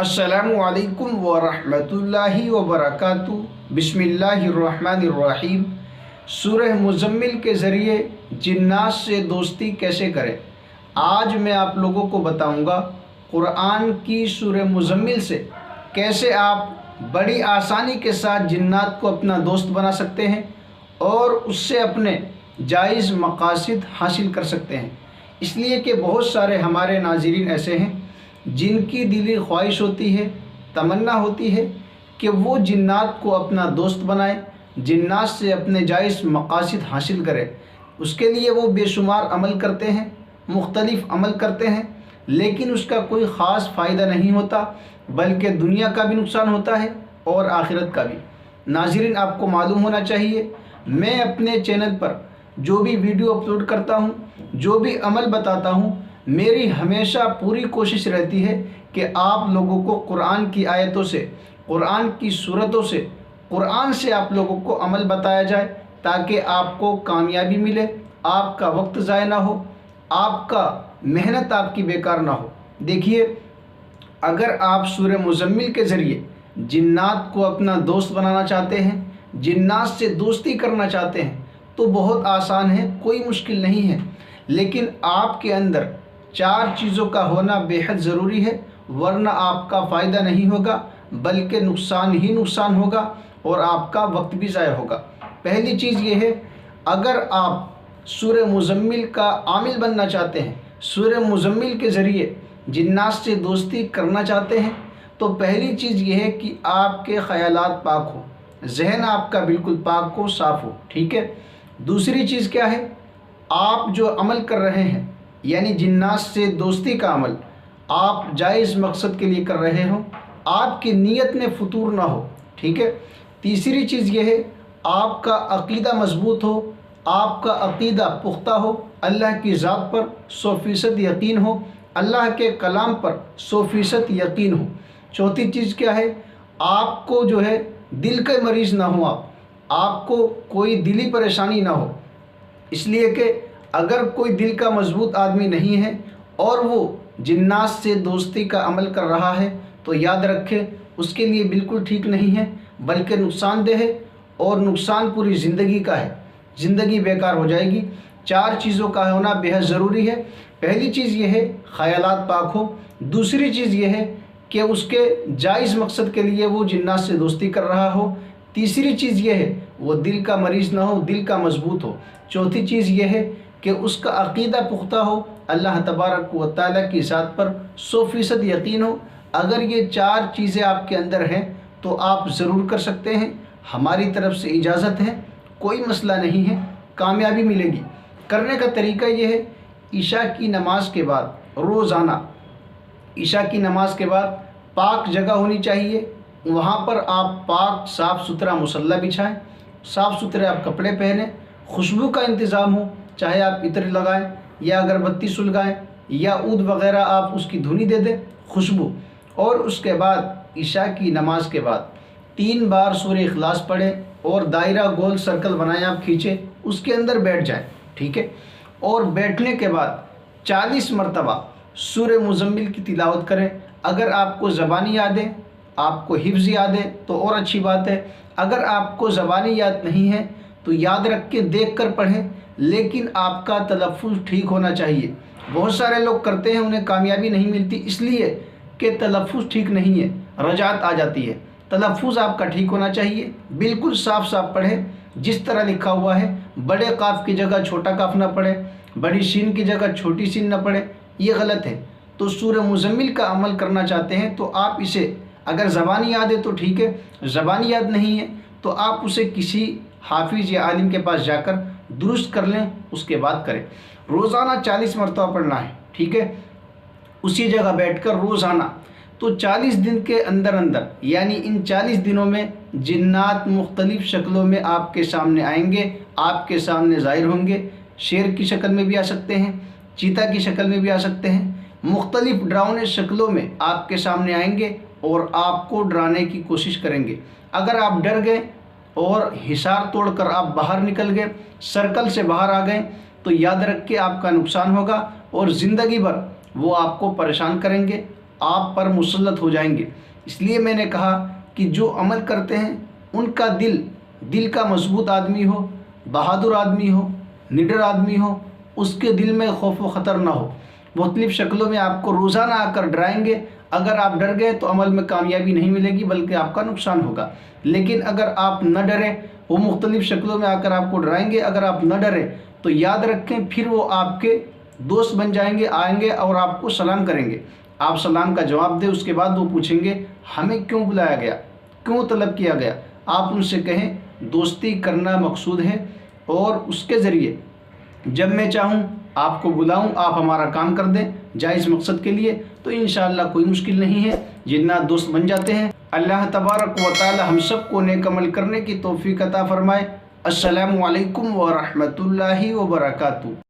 अस्सलामुअलैकुम वरहमतुल्लाहि वबरकातुहू। बिस्मिल्लाहिर्रहमानिर्रहीम। सूरह मुज़म्मिल के ज़रिए जिन्नात से दोस्ती कैसे करें, आज मैं आप लोगों को बताऊंगा। कुरान की सूरह मुज़म्मिल से कैसे आप बड़ी आसानी के साथ जिन्नात को अपना दोस्त बना सकते हैं और उससे अपने जायज़ मकासद हासिल कर सकते हैं। इसलिए कि बहुत सारे हमारे नाज़रीन ऐसे हैं जिनकी दिली ख्वाहिश होती है, तमन्ना होती है कि वो जिन्नात को अपना दोस्त बनाए, जिन्नात से अपने जायज़ मकासद हासिल करें। उसके लिए वो बेशुमार अमल करते हैं, मुख्तलिफ़ अमल करते हैं, लेकिन उसका कोई ख़ास फ़ायदा नहीं होता, बल्कि दुनिया का भी नुकसान होता है और आखिरत का भी। नाज़रीन, आपको मालूम होना चाहिए, मैं अपने चैनल पर जो भी वीडियो अपलोड करता हूँ, जो भी अमल बताता हूँ, मेरी हमेशा पूरी कोशिश रहती है कि आप लोगों को कुरान की आयतों से, कुरान की सूरतों से, कुरान से आप लोगों को अमल बताया जाए, ताकि आपको कामयाबी मिले, आपका वक्त ज़ाय ना हो, आपका मेहनत आपकी बेकार ना हो। देखिए, अगर आप सूरह मुज़म्मिल के ज़रिए जिन्नात को अपना दोस्त बनाना चाहते हैं, जिन्नात से दोस्ती करना चाहते हैं, तो बहुत आसान है, कोई मुश्किल नहीं है। लेकिन आपके अंदर 4 चीज़ों का होना बेहद ज़रूरी है, वरना आपका फ़ायदा नहीं होगा, बल्कि नुकसान ही नुकसान होगा और आपका वक्त भी ज़ाया होगा। पहली चीज़ ये है, अगर आप सूरह मुज़म्मिल का आमिल बनना चाहते हैं, सूरह मुज़म्मिल के ज़रिए जिन्नात से दोस्ती करना चाहते हैं, तो पहली चीज़ ये है कि आपके ख़यालात पाक हो, जहन आपका बिल्कुल पाक हो, साफ़ हो। ठीक है। दूसरी चीज़ क्या है, आप जो अमल कर रहे हैं, यानी जिन्नात से दोस्ती का अमल आप जायज़ मकसद के लिए कर रहे हो, आपकी नीयत में फतूर ना हो। ठीक है। तीसरी चीज़ ये है, आपका अक़ीदा मज़बूत हो, आपका अक़ीदा पुख्ता हो, अल्लाह की ज़ात पर 100% यकीन हो, अल्लाह के कलाम पर 100% यकीन हो। चौथी चीज़ क्या है, आपको जो है दिल के मरीज़ ना हो, आपको कोई दिली परेशानी ना हो। इसलिए कि अगर कोई दिल का मजबूत आदमी नहीं है और वो जिन्नात से दोस्ती का अमल कर रहा है, तो याद रखे उसके लिए बिल्कुल ठीक नहीं है, बल्कि नुकसानदेह है और नुकसान पूरी ज़िंदगी का है, ज़िंदगी बेकार हो जाएगी। 4 चीज़ों का होना बेहद ज़रूरी है। पहली चीज़ ये है, ख़यालात पाक हो। दूसरी चीज़ ये है कि उसके जायज़ मकसद के लिए वो जिन्नात से दोस्ती कर रहा हो। तीसरी चीज़ ये है, वो दिल का मरीज़ ना हो, दिल का मजबूत हो। चौथी चीज़ ये है कि उसका अक़ीदा पुख्ता हो, अल्लाह तबारक व तआला की ज़ात पर 100% यकीन हो। अगर ये 4 चीज़ें आपके अंदर हैं तो आप ज़रूर कर सकते हैं। हमारी तरफ से इजाज़त है, कोई मसला नहीं है, कामयाबी मिलेगी। करने का तरीका ये है, ईशा की नमाज के बाद रोज़ाना ईशा की नमाज के बाद पाक जगह होनी चाहिए, वहाँ पर आप पाक साफ़ सुथरा मुसल्ला बिछाएं, साफ़ सुथरे आप कपड़े पहने, खुशबू का इंतज़ाम हो, चाहे आप इत्र लगाएं या अगरबत्ती सुलगाएं या ऊद वग़ैरह आप उसकी धुनी दे दें, खुशबू। और उसके बाद ईशा की नमाज के बाद 3 बार सूरह इखलास पढ़ें और दायरा गोल सर्कल बनाएं, आप खींचें, उसके अंदर बैठ जाएं। ठीक है। और बैठने के बाद 40 मरतबा सूरह मुज़म्मिल की तिलावत करें। अगर आपको ज़बानी याद है, आपको हिफ्ज़ याद है, तो और अच्छी बात है। अगर आपको ज़बानी याद नहीं है तो याद रख के देख कर पढ़ें, लेकिन आपका तलफ़्फ़ुज़ ठीक होना चाहिए। बहुत सारे लोग करते हैं, उन्हें कामयाबी नहीं मिलती, इसलिए कि तलफ़्फ़ुज़ ठीक नहीं है, रजात आ जाती है। तलफ़्फ़ुज़ आपका ठीक होना चाहिए, बिल्कुल साफ़ साफ़ पढ़ें, जिस तरह लिखा हुआ है। बड़े काफ की जगह छोटा काफ ना पढ़ें, बड़ी शीन की जगह छोटी शीन ना पढ़ें, ये गलत है। तो सूरह मुज़म्मिल का अमल करना चाहते हैं तो आप इसे, अगर ज़बानी याद है तो ठीक है, ज़बानी याद नहीं है तो आप उसे किसी हाफिज़ या आलिम के पास जाकर दुरुस्त कर लें, उसके बाद करें। रोज़ाना 40 मरतबा पढ़ना है। ठीक है। उसी जगह बैठकर रोज़ाना, तो 40 दिन के अंदर अंदर, यानी इन 40 दिनों में जिन्नात मुख्तलिफ़ शक्लों में आपके सामने आएंगे, आपके सामने ज़ाहिर होंगे। शेर की शक्ल में भी आ सकते हैं, चीता की शक्ल में भी आ सकते हैं, मुख्तलिफ़ डरावने शक्लों में आपके सामने आएंगे और आपको डराने की कोशिश करेंगे। अगर आप डर गए और हिसार तोड़कर आप बाहर निकल गए, सर्कल से बाहर आ गए, तो याद रख के आपका नुकसान होगा और ज़िंदगी भर वो आपको परेशान करेंगे, آپ پر مسلط ہو جائیں گے۔ اس لیے میں نے کہا کہ جو عمل کرتے ہیں ان کا دل کا مضبوط آدمی ہو، بہادر آدمی ہو، نڈر آدمی ہو، اس کے دل میں خوف و خطر نہ ہو۔ مختلف شکلوں میں آپ کو روزانہ آ کر ڈرائیں گے، اگر آپ ڈر گئے تو عمل میں کامیابی نہیں ملے گی بلکہ آپ کا نقصان ہوگا۔ لیکن اگر آپ نہ ڈریں، وہ مختلف شکلوں میں آ کر آپ کو ڈرائیں گے، اگر آپ نہ ڈریں تو یاد رکھیں پھر وہ آپ کے دوست بن جائیں گے، آئیں گے اور آپ کو سلام کریں گے۔ آپ سلام کا جواب دیں، اس کے بعد وہ پوچھیں گے ہمیں کیوں بلایا گیا، کیوں طلب کیا گیا۔ آپ ان سے کہیں دوستی کرنا مقصود ہے، اور اس کے ذریعے جب میں چاہوں آپ کو بلاؤں، آپ ہمارا کام کر دیں جائز مقصد کے لیے، تو انشاءاللہ کوئی مشکل نہیں ہے، جنات دوست بن جاتے ہیں۔ اللہ تبارک و تعالی ہم سب کو نیک عمل کرنے کی توفیق عطا فرمائے۔ السلام علیکم ورحمۃ اللہ وبرکاتہ۔